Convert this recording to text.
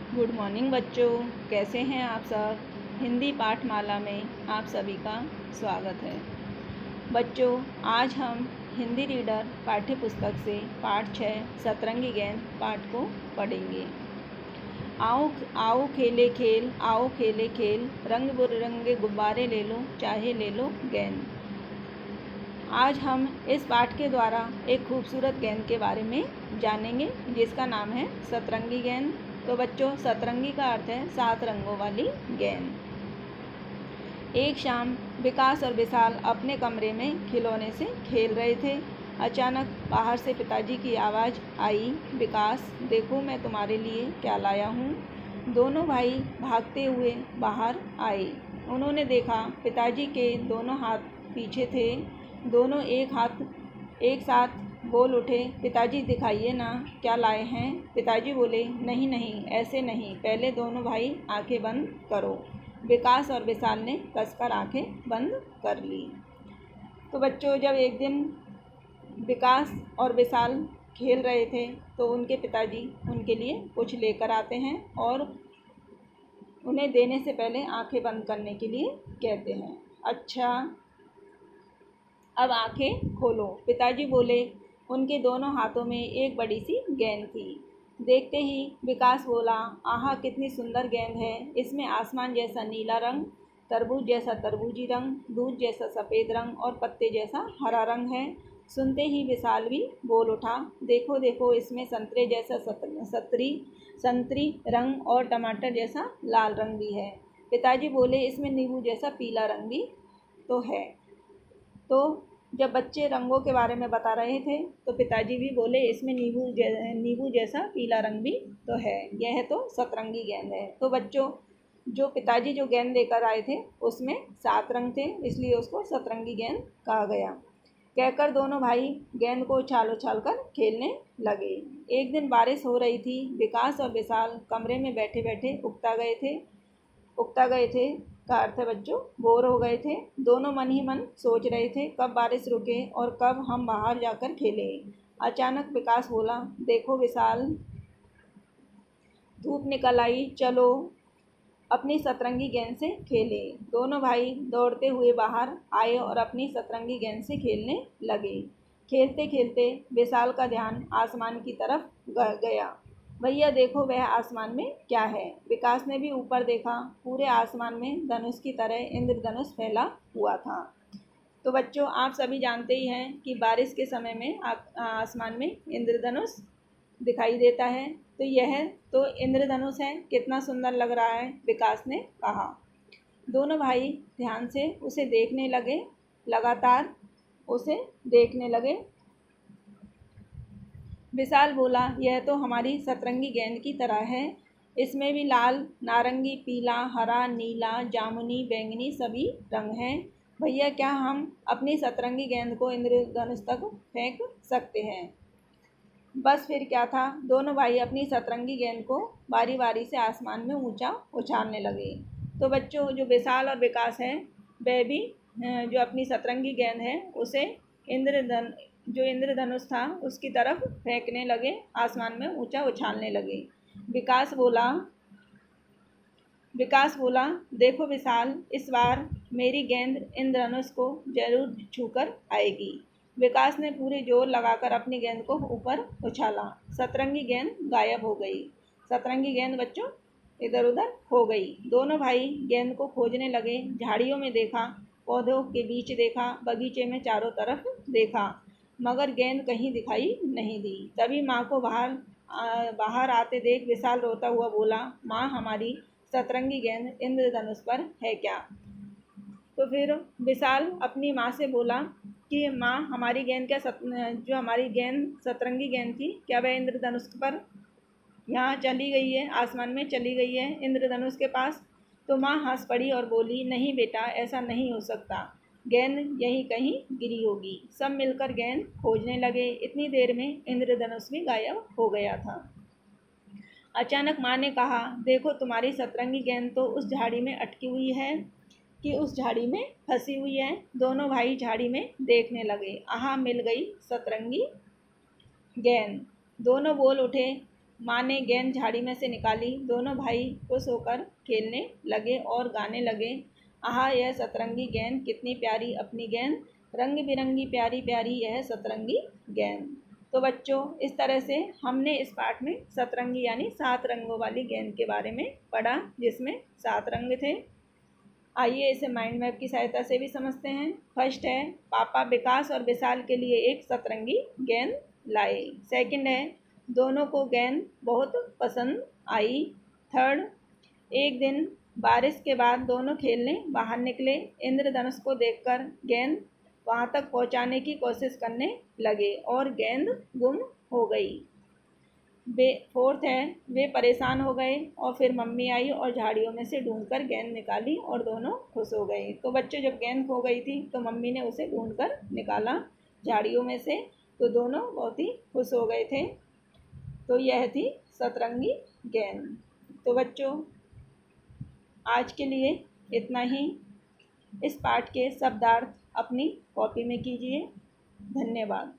Good morning बच्चों, कैसे हैं आप सब। हिंदी पाठमाला में आप सभी का स्वागत है। बच्चों, आज हम हिंदी रीडर पाठ्य पुस्तक से पाठ 6 सतरंगी गेंद पाठ को पढ़ेंगे। आओ आओ खेले खेल, आओ खेले खेल, रंग बिरंगे गुब्बारे ले लो, चाहे ले लो गेंद। आज हम इस पाठ के द्वारा एक खूबसूरत गेंद के बारे में जानेंगे जिसका नाम है सतरंगी गेंद। तो बच्चों, सतरंगी का अर्थ है 7 रंगों वाली गेंद। एक शाम विकास और विशाल अपने कमरे में खिलौने से खेल रहे थे। अचानक बाहर से पिताजी की आवाज़ आई, विकास देखो मैं तुम्हारे लिए क्या लाया हूँ। दोनों भाई भागते हुए बाहर आए। उन्होंने देखा पिताजी के दोनों हाथ पीछे थे। दोनों एक साथ बोल उठे, पिताजी दिखाइए ना क्या लाए हैं। पिताजी बोले, नहीं नहीं ऐसे नहीं, पहले दोनों भाई आंखें बंद करो। विकास और विशाल ने कसकर आंखें बंद कर ली। तो बच्चों, जब एक दिन विकास और विशाल खेल रहे थे तो उनके पिताजी उनके लिए कुछ लेकर आते हैं और उन्हें देने से पहले आंखें बंद करने के लिए कहते हैं। अच्छा, अब आंखें खोलो, पिताजी बोले। उनके दोनों हाथों में एक बड़ी सी गेंद थी। देखते ही विकास बोला, आहा कितनी सुंदर गेंद है। इसमें आसमान जैसा नीला रंग, तरबूज जैसा तरबूजी रंग, दूध जैसा सफ़ेद रंग और पत्ते जैसा हरा रंग है। सुनते ही विशाल भी बोल उठा, देखो देखो इसमें संतरे जैसा संतरी रंग और टमाटर जैसा लाल रंग भी है। पिताजी बोले, इसमें नींबू जैसा पीला रंग भी तो है। तो जब बच्चे रंगों के बारे में बता रहे थे तो पिताजी भी बोले, इसमें नींबू जैसा पीला रंग भी तो है। यह तो सतरंगी गेंद है। तो बच्चों, जो पिताजी जो गेंद लेकर आए थे उसमें 7 रंग थे, इसलिए उसको सतरंगी गेंद कहा गया। कहकर दोनों भाई गेंद को उछाल उछाल कर खेलने लगे। एक दिन बारिश हो रही थी। विकास और विशाल कमरे में बैठे बैठे उकता गए थे का अर्थ है बच्चों बोर हो गए थे। दोनों मन ही मन सोच रहे थे कब बारिश रुके और कब हम बाहर जाकर खेलें। अचानक विकास बोला, देखो विशाल, धूप निकल आई, चलो अपनी सतरंगी गेंद से खेलें। दोनों भाई दौड़ते हुए बाहर आए और अपनी सतरंगी गेंद से खेलने लगे। खेलते खेलते विशाल का ध्यान आसमान की तरफ गया। भैया देखो वह आसमान में क्या है। विकास ने भी ऊपर देखा। पूरे आसमान में धनुष की तरह इंद्रधनुष फैला हुआ था। तो बच्चों, आप सभी जानते ही हैं कि बारिश के समय में आसमान में इंद्रधनुष दिखाई देता है। तो यह तो इंद्रधनुष है, कितना सुंदर लग रहा है, विकास ने कहा। दोनों भाई ध्यान से उसे देखने लगे, लगातार उसे देखने लगे। विशाल बोला, यह तो हमारी सतरंगी गेंद की तरह है। इसमें भी लाल, नारंगी, पीला, हरा, नीला, जामुनी, बैंगनी सभी रंग हैं। भैया क्या हम अपनी सतरंगी गेंद को इंद्रधनुष तक फेंक सकते हैं। बस फिर क्या था, दोनों भाई अपनी सतरंगी गेंद को बारी बारी से आसमान में ऊंचा उछालने लगे। तो बच्चों, जो विशाल और विकास है वह भी जो अपनी सतरंगी गेंद है उसे जो इंद्रधनुष था उसकी तरफ फेंकने लगे, आसमान में ऊंचा उछालने लगे। विकास बोला, देखो विशाल, इस बार मेरी गेंद इंद्रधनुष को जरूर छूकर आएगी। विकास ने पूरे जोर लगाकर अपनी गेंद को ऊपर उछाला। सतरंगी गेंद गायब हो गई। सतरंगी गेंद बच्चों इधर उधर हो गई। दोनों भाई गेंद को खोजने लगे। झाड़ियों में देखा, पौधों के बीच देखा, बगीचे में चारों तरफ देखा, मगर गेंद कहीं दिखाई नहीं दी। तभी माँ को बाहर आते देख विशाल रोता हुआ बोला, माँ हमारी सतरंगी गेंद इंद्रधनुष पर है क्या। तो फिर विशाल अपनी माँ से बोला कि माँ हमारी गेंद जो हमारी गेंद सतरंगी गेंद थी, क्या वह इंद्रधनुष पर यहाँ चली गई है, आसमान में चली गई है इंद्रधनुष के पास। तो माँ हंस पड़ी और बोली, नहीं बेटा, ऐसा नहीं हो सकता, गेंद यहीं कहीं गिरी होगी। सब मिलकर गेंद खोजने लगे। इतनी देर में इंद्रधनुष भी गायब हो गया था। अचानक माँ ने कहा, देखो तुम्हारी सतरंगी गेंद तो उस झाड़ी में अटकी हुई है कि उस झाड़ी में फंसी हुई है। दोनों भाई झाड़ी में देखने लगे। आहा, मिल गई सतरंगी गेंद। दोनों बोल उठे, माँ ने गेंद झाड़ी में से निकाली। दोनों भाई खुश होकर खेलने लगे और गाने लगे, आहा यह सतरंगी गेंद कितनी प्यारी अपनी गेंद, रंग बिरंगी प्यारी प्यारी यह सतरंगी गेंद। तो बच्चों, इस तरह से हमने इस पाठ में सतरंगी यानी 7 रंगों वाली गेंद के बारे में पढ़ा, जिसमें 7 रंग थे। आइए इसे माइंड मैप की सहायता से भी समझते हैं। फर्स्ट है, पापा विकास और विशाल के लिए एक सतरंगी गेंद लाए। सेकंड है, दोनों को गेंद बहुत पसंद आई। थर्ड, एक दिन बारिश के बाद दोनों खेलने बाहर निकले। इंद्रधनुष को देखकर गेंद वहाँ तक पहुँचाने की कोशिश करने लगे और गेंद गुम हो गई। फोर्थ है, वे परेशान हो गए और फिर मम्मी आई और झाड़ियों में से ढूंढकर गेंद निकाली और दोनों खुश हो गए। तो बच्चों, जब गेंद खो गई थी तो मम्मी ने उसे ढूंढकर निकाला झाड़ियों में से, तो दोनों बहुत ही खुश हो गए थे। तो यह थी सतरंगी गेंद। तो बच्चों, आज के लिए इतना ही। इस पाठ के शब्दार्थ अपनी कॉपी में कीजिए। धन्यवाद।